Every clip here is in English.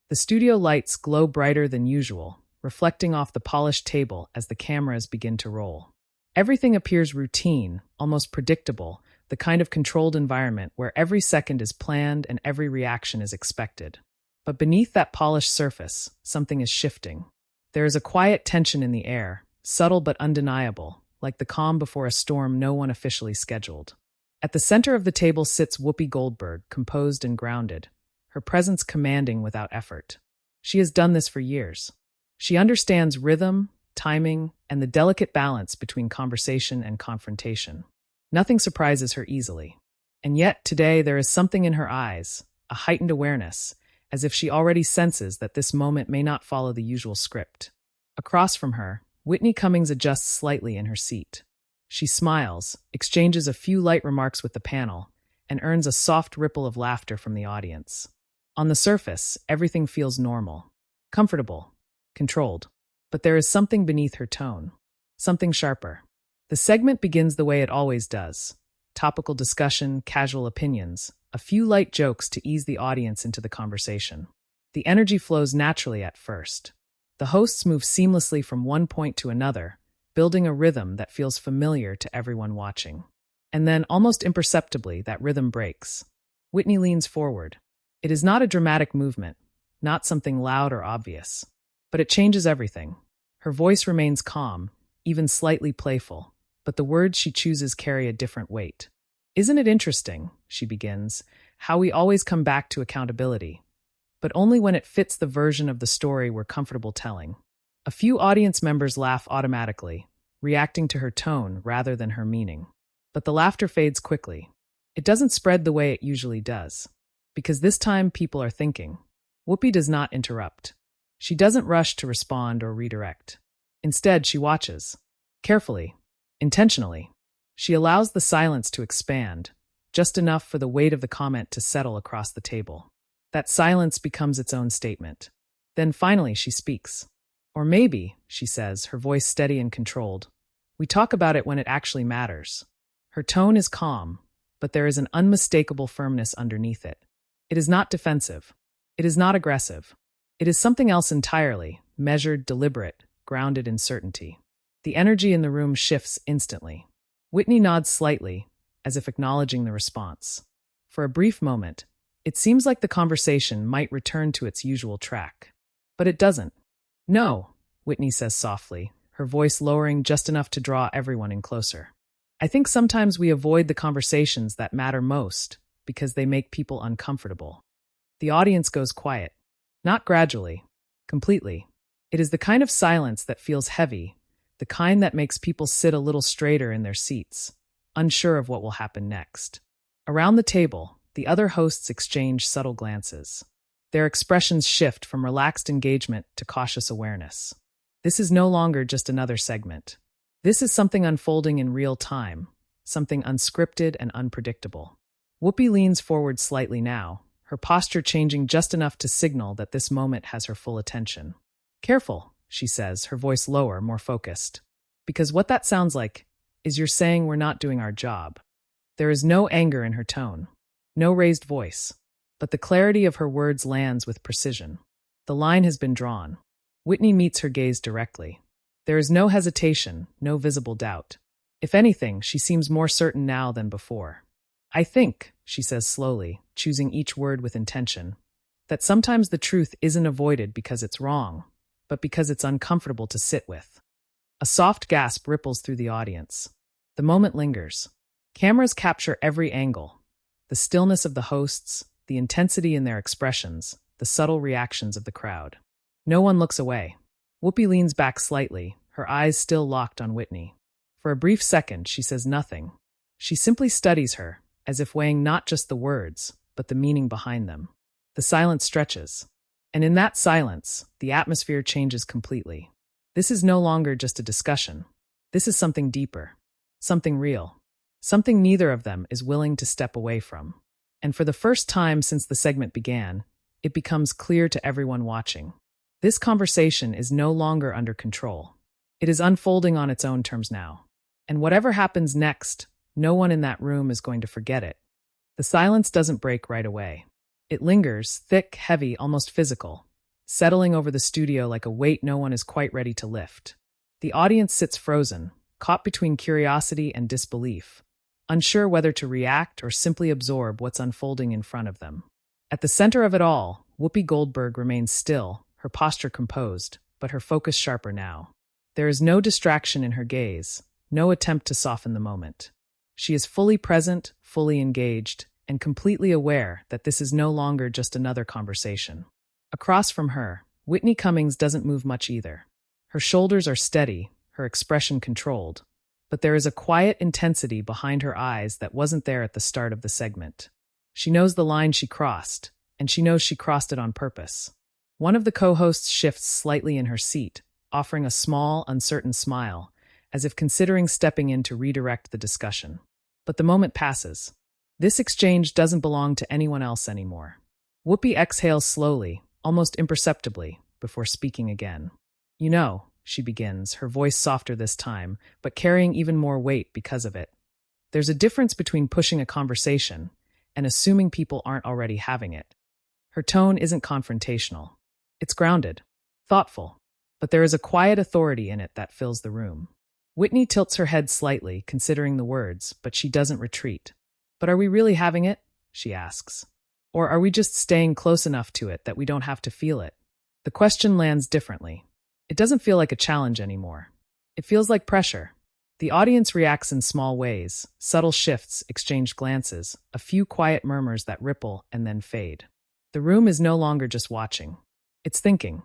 The studio lights glow brighter than usual, reflecting off the polished table as the cameras begin to roll. Everything appears routine, almost predictable, the kind of controlled environment where every second is planned and every reaction is expected. But beneath that polished surface, something is shifting. There is a quiet tension in the air, subtle but undeniable, like the calm before a storm no one officially scheduled. At the center of the table sits Whoopi Goldberg, composed and grounded, her presence commanding without effort. She has done this for years. She understands rhythm, timing, and the delicate balance between conversation and confrontation. Nothing surprises her easily. And yet, today, there is something in her eyes, a heightened awareness, as if she already senses that this moment may not follow the usual script. Across from her, Whitney Cummings adjusts slightly in her seat. She smiles, exchanges a few light remarks with the panel, and earns a soft ripple of laughter from the audience. On the surface, everything feels normal, comfortable, controlled. But there is something beneath her tone, something sharper. The segment begins the way it always does. Topical discussion, casual opinions, a few light jokes to ease the audience into the conversation. The energy flows naturally at first. The hosts move seamlessly from one point to another, building a rhythm that feels familiar to everyone watching. And then, almost imperceptibly, that rhythm breaks. Whitney leans forward. It is not a dramatic movement, not something loud or obvious. But it changes everything. Her voice remains calm, even slightly playful, but the words she chooses carry a different weight. "Isn't it interesting," she begins, "how we always come back to accountability, but only when it fits the version of the story we're comfortable telling." A few audience members laugh automatically, reacting to her tone rather than her meaning. But the laughter fades quickly. It doesn't spread the way it usually does, because this time people are thinking. Whoopi does not interrupt. She doesn't rush to respond or redirect. Instead, she watches. Carefully, intentionally. She allows the silence to expand, just enough for the weight of the comment to settle across the table. That silence becomes its own statement. Then finally she speaks. "Or maybe," she says, her voice steady and controlled, "we talk about it when it actually matters." Her tone is calm, but there is an unmistakable firmness underneath it. It is not defensive. It is not aggressive. It is something else entirely, measured, deliberate, grounded in certainty. The energy in the room shifts instantly. Whitney nods slightly, as if acknowledging the response. For a brief moment, it seems like the conversation might return to its usual track. But it doesn't. "No," Whitney says softly, her voice lowering just enough to draw everyone in closer. "I think sometimes we avoid the conversations that matter most because they make people uncomfortable." The audience goes quiet. Not gradually, completely. It is the kind of silence that feels heavy, the kind that makes people sit a little straighter in their seats, unsure of what will happen next. Around the table, the other hosts exchange subtle glances. Their expressions shift from relaxed engagement to cautious awareness. This is no longer just another segment. This is something unfolding in real time, something unscripted and unpredictable. Whoopi leans forward slightly now, her posture changing just enough to signal that this moment has her full attention. "Careful," she says, her voice lower, more focused. "Because what that sounds like is you're saying we're not doing our job." There is no anger in her tone, no raised voice, but the clarity of her words lands with precision. The line has been drawn. Whitney meets her gaze directly. There is no hesitation, no visible doubt. If anything, she seems more certain now than before. "I think," she says slowly, choosing each word with intention, "that sometimes the truth isn't avoided because it's wrong, but because it's uncomfortable to sit with." A soft gasp ripples through the audience. The moment lingers. Cameras capture every angle. The stillness of the hosts, the intensity in their expressions, the subtle reactions of the crowd. No one looks away. Whoopi leans back slightly, her eyes still locked on Whitney. For a brief second, she says nothing. She simply studies her, as if weighing not just the words, but the meaning behind them. The silence stretches. And in that silence, the atmosphere changes completely. This is no longer just a discussion. This is something deeper, something real, something neither of them is willing to step away from. And for the first time since the segment began, it becomes clear to everyone watching. This conversation is no longer under control. It is unfolding on its own terms now. And whatever happens next, no one in that room is going to forget it. The silence doesn't break right away. It lingers, thick, heavy, almost physical, settling over the studio like a weight no one is quite ready to lift. The audience sits frozen, caught between curiosity and disbelief, unsure whether to react or simply absorb what's unfolding in front of them. At the center of it all, Whoopi Goldberg remains still, her posture composed, but her focus sharper now. There is no distraction in her gaze, no attempt to soften the moment. She is fully present, fully engaged, and completely aware that this is no longer just another conversation. Across from her, Whitney Cummings doesn't move much either. Her shoulders are steady, her expression controlled, but there is a quiet intensity behind her eyes that wasn't there at the start of the segment. She knows the line she crossed, and she knows she crossed it on purpose. One of the co-hosts shifts slightly in her seat, offering a small, uncertain smile, as if considering stepping in to redirect the discussion. But the moment passes. This exchange doesn't belong to anyone else anymore. Whoopi exhales slowly, almost imperceptibly, before speaking again. "You know," she begins, her voice softer this time, but carrying even more weight because of it. "There's a difference between pushing a conversation and assuming people aren't already having it." Her tone isn't confrontational. It's grounded, thoughtful, but there is a quiet authority in it that fills the room. Whitney tilts her head slightly, considering the words, but she doesn't retreat. "But are we really having it?" she asks. "Or are we just staying close enough to it that we don't have to feel it?" The question lands differently. It doesn't feel like a challenge anymore. It feels like pressure. The audience reacts in small ways, subtle shifts, exchanged glances, a few quiet murmurs that ripple and then fade. The room is no longer just watching. It's thinking.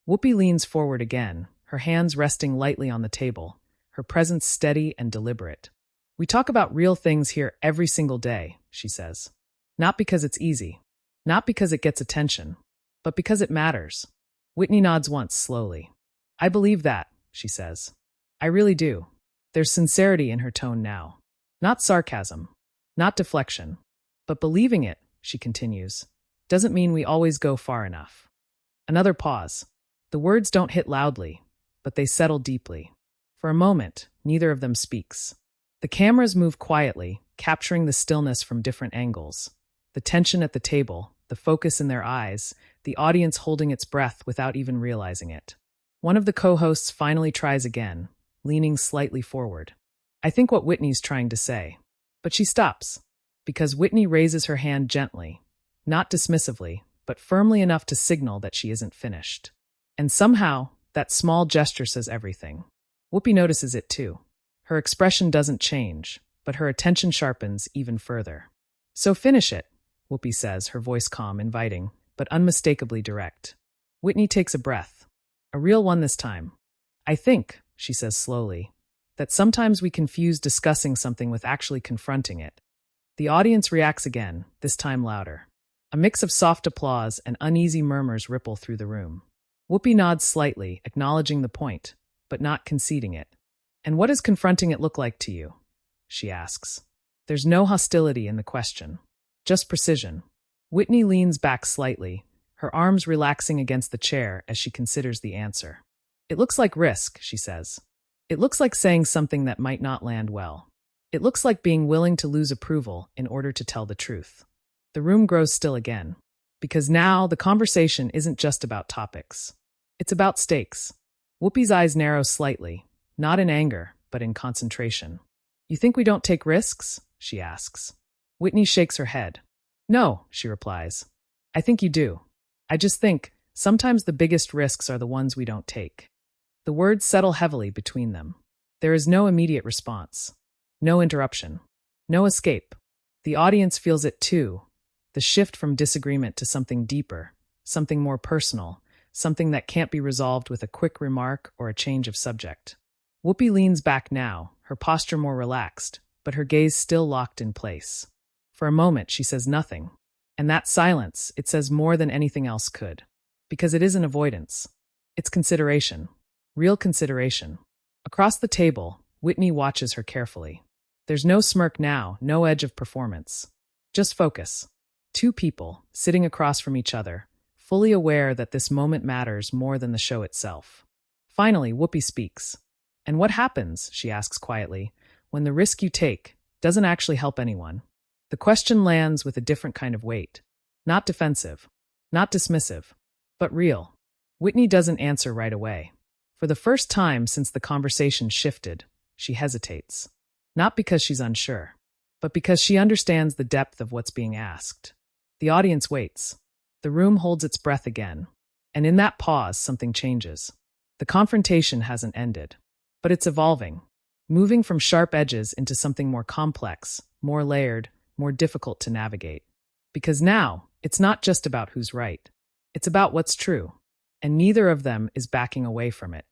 Whoopi leans forward again, her hands resting lightly on the table, her presence steady and deliberate. "We talk about real things here every single day," she says. "Not because it's easy, not because it gets attention, but because it matters." Whitney nods once slowly. "I believe that," she says. "I really do." There's sincerity in her tone now. Not sarcasm, not deflection, but believing it, she continues, doesn't mean we always go far enough. Another pause. The words don't hit loudly, but they settle deeply. For a moment, neither of them speaks. The cameras move quietly, capturing the stillness from different angles. The tension at the table, the focus in their eyes, the audience holding its breath without even realizing it. One of the co-hosts finally tries again, leaning slightly forward. "I think what Whitney's trying to say." But she stops, because Whitney raises her hand gently, not dismissively, but firmly enough to signal that she isn't finished. And somehow, that small gesture says everything. Whoopi notices it too. Her expression doesn't change, but her attention sharpens even further. "So finish it," Whoopi says, her voice calm, inviting, but unmistakably direct. Whitney takes a breath. A real one this time. "I think," she says slowly, "that sometimes we confuse discussing something with actually confronting it." The audience reacts again, this time louder. A mix of soft applause and uneasy murmurs ripple through the room. Whoopi nods slightly, acknowledging the point, but not conceding it. "And what does confronting it look like to you?" she asks. There's no hostility in the question, just precision. Whitney leans back slightly, her arms relaxing against the chair as she considers the answer. "It looks like risk," she says. "It looks like saying something that might not land well. It looks like being willing to lose approval in order to tell the truth." The room grows still again, because now the conversation isn't just about topics. It's about stakes. Whoopi's eyes narrow slightly, not in anger, but in concentration. "You think we don't take risks?" she asks. Whitney shakes her head. "No," she replies. "I think you do. I just think sometimes the biggest risks are the ones we don't take." The words settle heavily between them. There is no immediate response. No interruption. No escape. The audience feels it too. The shift from disagreement to something deeper, something more personal, something that can't be resolved with a quick remark or a change of subject. Whoopi leans back now, her posture more relaxed, but her gaze still locked in place. For a moment, she says nothing. And that silence, it says more than anything else could. Because it isn't avoidance. It's consideration. Real consideration. Across the table, Whitney watches her carefully. There's no smirk now, no edge of performance. Just focus. Two people, sitting across from each other, fully aware that this moment matters more than the show itself. Finally, Whoopi speaks. "And what happens," she asks quietly, "when the risk you take doesn't actually help anyone?" The question lands with a different kind of weight. Not defensive, not dismissive, but real. Whitney doesn't answer right away. For the first time since the conversation shifted, she hesitates. Not because she's unsure, but because she understands the depth of what's being asked. The audience waits. The room holds its breath again. And in that pause, something changes. The confrontation hasn't ended, but it's evolving, moving from sharp edges into something more complex, more layered, more difficult to navigate. Because now, it's not just about who's right. It's about what's true, and neither of them is backing away from it.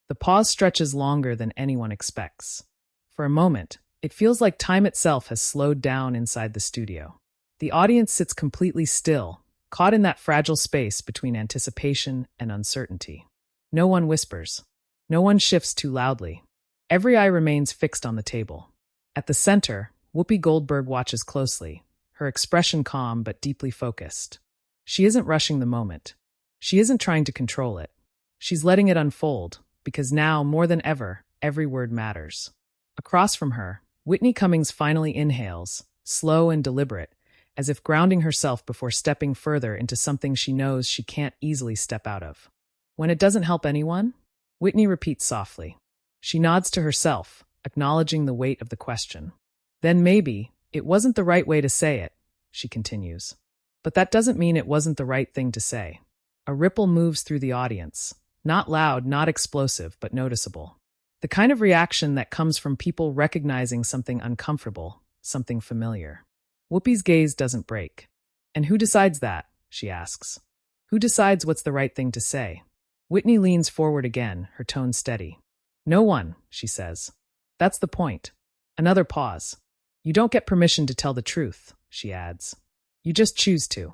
The pause stretches longer than anyone expects. For a moment, it feels like time itself has slowed down inside the studio. The audience sits completely still, caught in that fragile space between anticipation and uncertainty. No one whispers. No one shifts too loudly. Every eye remains fixed on the table. At the center, Whoopi Goldberg watches closely, her expression calm but deeply focused. She isn't rushing the moment. She isn't trying to control it. She's letting it unfold, because now, more than ever, every word matters. Across from her, Whitney Cummings finally inhales, slow and deliberate, as if grounding herself before stepping further into something she knows she can't easily step out of. When it doesn't help anyone, Whitney repeats softly. She nods to herself, acknowledging the weight of the question. Then maybe, it wasn't the right way to say it, she continues. But that doesn't mean it wasn't the right thing to say. A ripple moves through the audience, not loud, not explosive, but noticeable. The kind of reaction that comes from people recognizing something uncomfortable, something familiar. Whoopi's gaze doesn't break. And who decides that? She asks. Who decides what's the right thing to say? Whitney leans forward again, her tone steady. No one, she says. That's the point. Another pause. You don't get permission to tell the truth, she adds. You just choose to.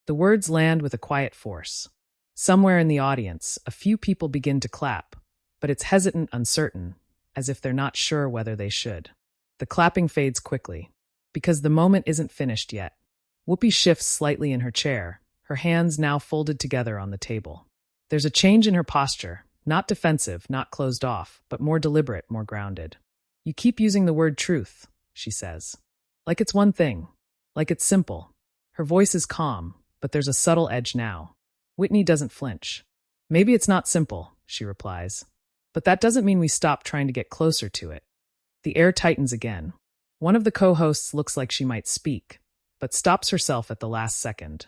The words land with a quiet force. Somewhere in the audience, a few people begin to clap, but it's hesitant, uncertain, as if they're not sure whether they should. The clapping fades quickly, because the moment isn't finished yet. Whoopi shifts slightly in her chair, her hands now folded together on the table. There's a change in her posture, not defensive, not closed off, but more deliberate, more grounded. You keep using the word truth, she says. Like it's one thing. Like it's simple. Her voice is calm, but there's a subtle edge now. Whitney doesn't flinch. Maybe it's not simple, she replies. But that doesn't mean we stop trying to get closer to it. The air tightens again. One of the co-hosts looks like she might speak, but stops herself at the last second.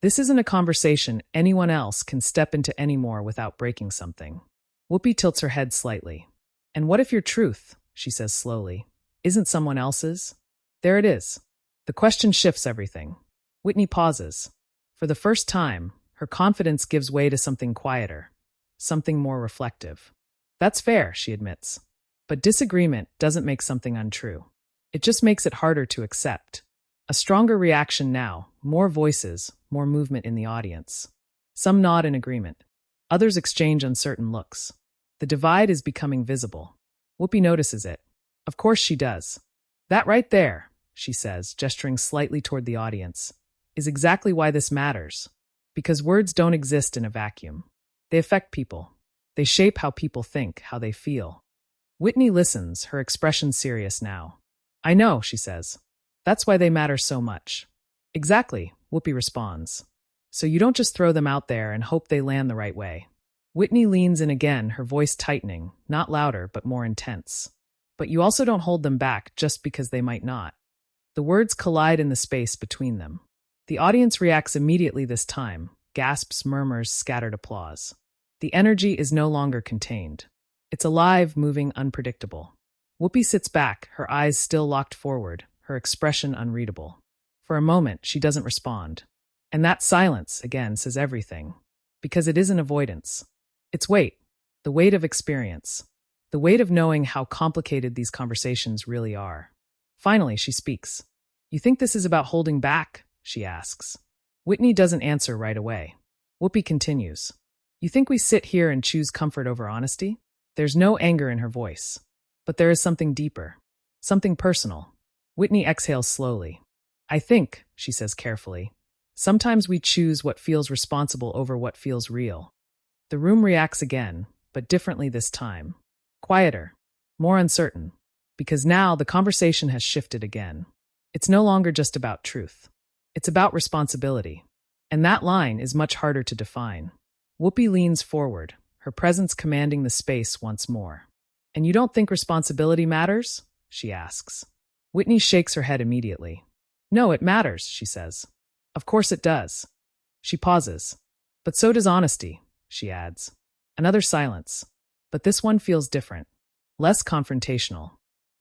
This isn't a conversation anyone else can step into anymore without breaking something. Whoopi tilts her head slightly. And what if your truth, she says slowly, isn't someone else's? There it is. The question shifts everything. Whitney pauses. For the first time, her confidence gives way to something quieter, something more reflective. That's fair, she admits. But disagreement doesn't make something untrue. It just makes it harder to accept. A stronger reaction now, more voices, more movement in the audience. Some nod in agreement. Others exchange uncertain looks. The divide is becoming visible. Whoopi notices it. Of course she does. That right there, she says, gesturing slightly toward the audience, is exactly why this matters. Because words don't exist in a vacuum. They affect people. They shape how people think, how they feel. Whitney listens, her expression serious now. I know, she says. That's why they matter so much. Exactly, Whoopi responds. So you don't just throw them out there and hope they land the right way. Whitney leans in again, her voice tightening, not louder but more intense. But you also don't hold them back just because they might not. The words collide in the space between them. The audience reacts immediately this time, gasps, murmurs, scattered applause. The energy is no longer contained. It's alive, moving, unpredictable. Whoopi sits back, her eyes still locked forward, her expression unreadable. For a moment, she doesn't respond. And that silence, again, says everything. Because it isn't avoidance. It's weight. The weight of experience. The weight of knowing how complicated these conversations really are. Finally, she speaks. You think this is about holding back? She asks. Whitney doesn't answer right away. Whoopi continues. You think we sit here and choose comfort over honesty? There's no anger in her voice. But there is something deeper. Something personal. Whitney exhales slowly. I think, she says carefully, sometimes we choose what feels responsible over what feels real. The room reacts again, but differently this time. Quieter. More uncertain. Because now the conversation has shifted again. It's no longer just about truth. It's about responsibility. And that line is much harder to define. Whoopi leans forward, her presence commanding the space once more. And you don't think responsibility matters? She asks. Whitney shakes her head immediately. No, it matters, she says. Of course it does. She pauses. But so does honesty, she adds. Another silence. But this one feels different. Less confrontational.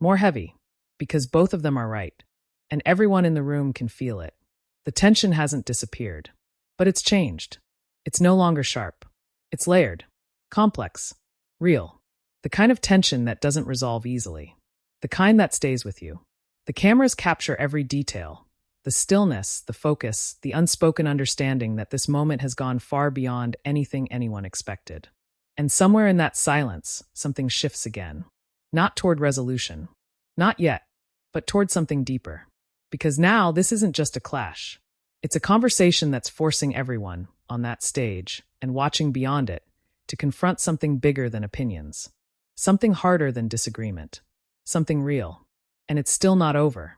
More heavy. Because both of them are right. And everyone in the room can feel it. The tension hasn't disappeared. But it's changed. It's no longer sharp. It's layered. Complex. Real. The kind of tension that doesn't resolve easily. The kind that stays with you. The cameras capture every detail. The stillness, the focus, the unspoken understanding that this moment has gone far beyond anything anyone expected. And somewhere in that silence, something shifts again. Not toward resolution. Not yet, but toward something deeper. Because now this isn't just a clash. It's a conversation that's forcing everyone, on that stage, and watching beyond it, to confront something bigger than opinions. Something harder than disagreement. Something real. And it's still not over.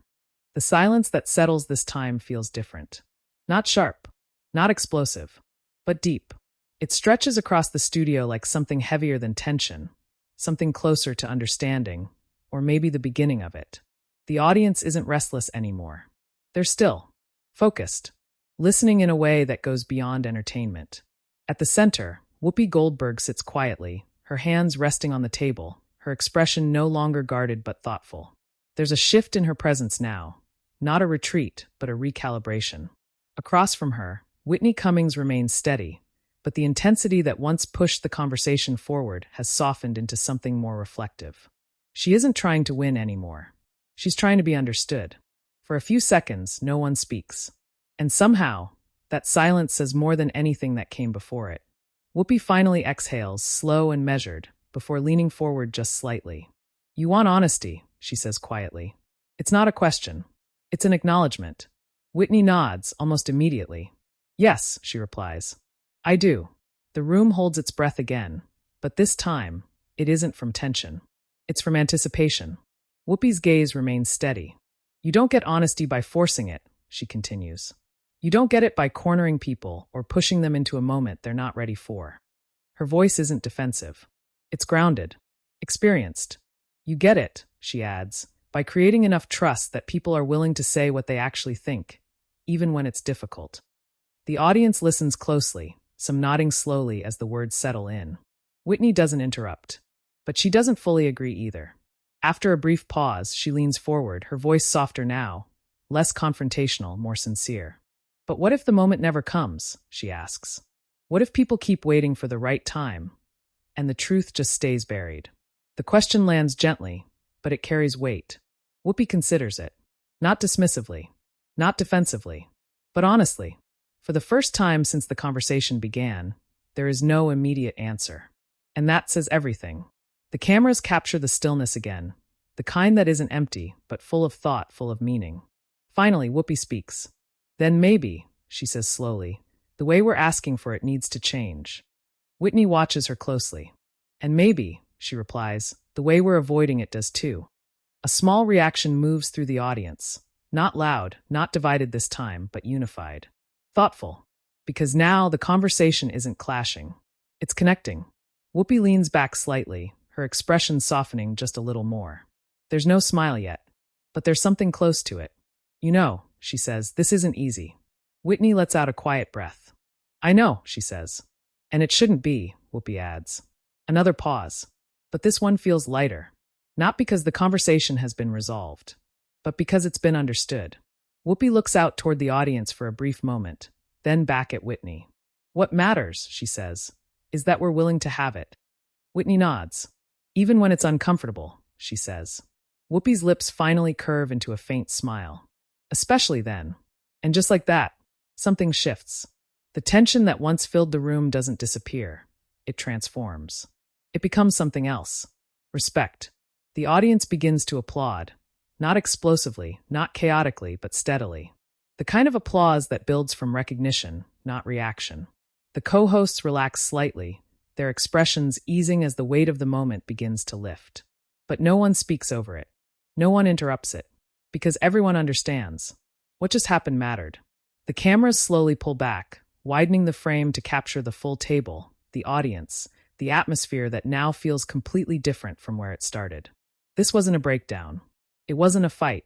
The silence that settles this time feels different. Not sharp. Not explosive. But deep. It stretches across the studio like something heavier than tension. Something closer to understanding. Or maybe the beginning of it. The audience isn't restless anymore. They're still. Focused. Listening in a way that goes beyond entertainment. At the center, Whoopi Goldberg sits quietly, her hands resting on the table, her expression no longer guarded but thoughtful. There's a shift in her presence now. Not a retreat, but a recalibration. Across from her, Whitney Cummings remains steady, but the intensity that once pushed the conversation forward has softened into something more reflective. She isn't trying to win anymore. She's trying to be understood. For a few seconds, no one speaks. And somehow, that silence says more than anything that came before it. Whoopi finally exhales, slow and measured, before leaning forward just slightly. You want honesty, she says quietly. It's not a question. It's an acknowledgement. Whitney nods, almost immediately. Yes, she replies. I do. The room holds its breath again, but this time, it isn't from tension. It's from anticipation. Whoopi's gaze remains steady. You don't get honesty by forcing it, she continues. You don't get it by cornering people or pushing them into a moment they're not ready for. Her voice isn't defensive. It's grounded. Experienced. You get it, she adds, by creating enough trust that people are willing to say what they actually think, even when it's difficult. The audience listens closely, some nodding slowly as the words settle in. Whitney doesn't interrupt. But she doesn't fully agree either. After a brief pause, she leans forward, her voice softer now, less confrontational, more sincere. But what if the moment never comes, she asks. What if people keep waiting for the right time, and the truth just stays buried? The question lands gently, but it carries weight. Whoopi considers it. Not dismissively, not defensively, but honestly. For the first time since the conversation began, there is no immediate answer. And that says everything. The cameras capture the stillness again, the kind that isn't empty, but full of thought, full of meaning. Finally, Whoopi speaks. Then maybe, she says slowly, the way we're asking for it needs to change. Whitney watches her closely. And maybe, she replies, the way we're avoiding it does too. A small reaction moves through the audience. Not loud, not divided this time, but unified. Thoughtful. Because now the conversation isn't clashing. It's connecting. Whoopi leans back slightly, her expression softening just a little more. There's no smile yet, but there's something close to it. You know, she says, this isn't easy. Whitney lets out a quiet breath. I know, she says. And it shouldn't be, Whoopi adds. Another pause. But this one feels lighter. Not because the conversation has been resolved, but because it's been understood. Whoopi looks out toward the audience for a brief moment, then back at Whitney. What matters, she says, is that we're willing to have it. Whitney nods. Even when it's uncomfortable, she says. Whoopi's lips finally curve into a faint smile. Especially then. And just like that, something shifts. The tension that once filled the room doesn't disappear. It transforms. It becomes something else. Respect. The audience begins to applaud. Not explosively, not chaotically, but steadily. The kind of applause that builds from recognition, not reaction. The co-hosts relax slightly, their expressions easing as the weight of the moment begins to lift. But no one speaks over it. No one interrupts it. Because everyone understands. What just happened mattered. The cameras slowly pull back, widening the frame to capture the full table, the audience, the atmosphere that now feels completely different from where it started. This wasn't a breakdown. It wasn't a fight.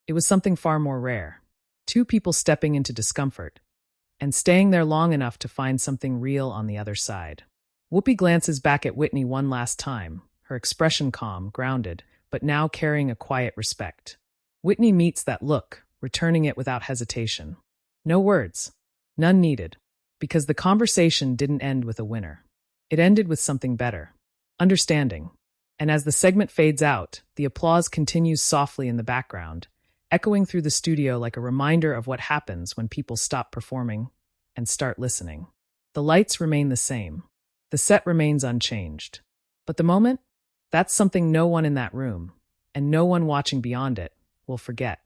It was something far more rare. Two people stepping into discomfort and staying there long enough to find something real on the other side. Whoopi glances back at Whitney one last time, her expression calm, grounded, but now carrying a quiet respect. Whitney meets that look, returning it without hesitation. No words. None needed. Because the conversation didn't end with a winner. It ended with something better. Understanding. And as the segment fades out, the applause continues softly in the background, echoing through the studio like a reminder of what happens when people stop performing and start listening. The lights remain the same. The set remains unchanged. But the moment? That's something no one in that room, and no one watching beyond it, will forget.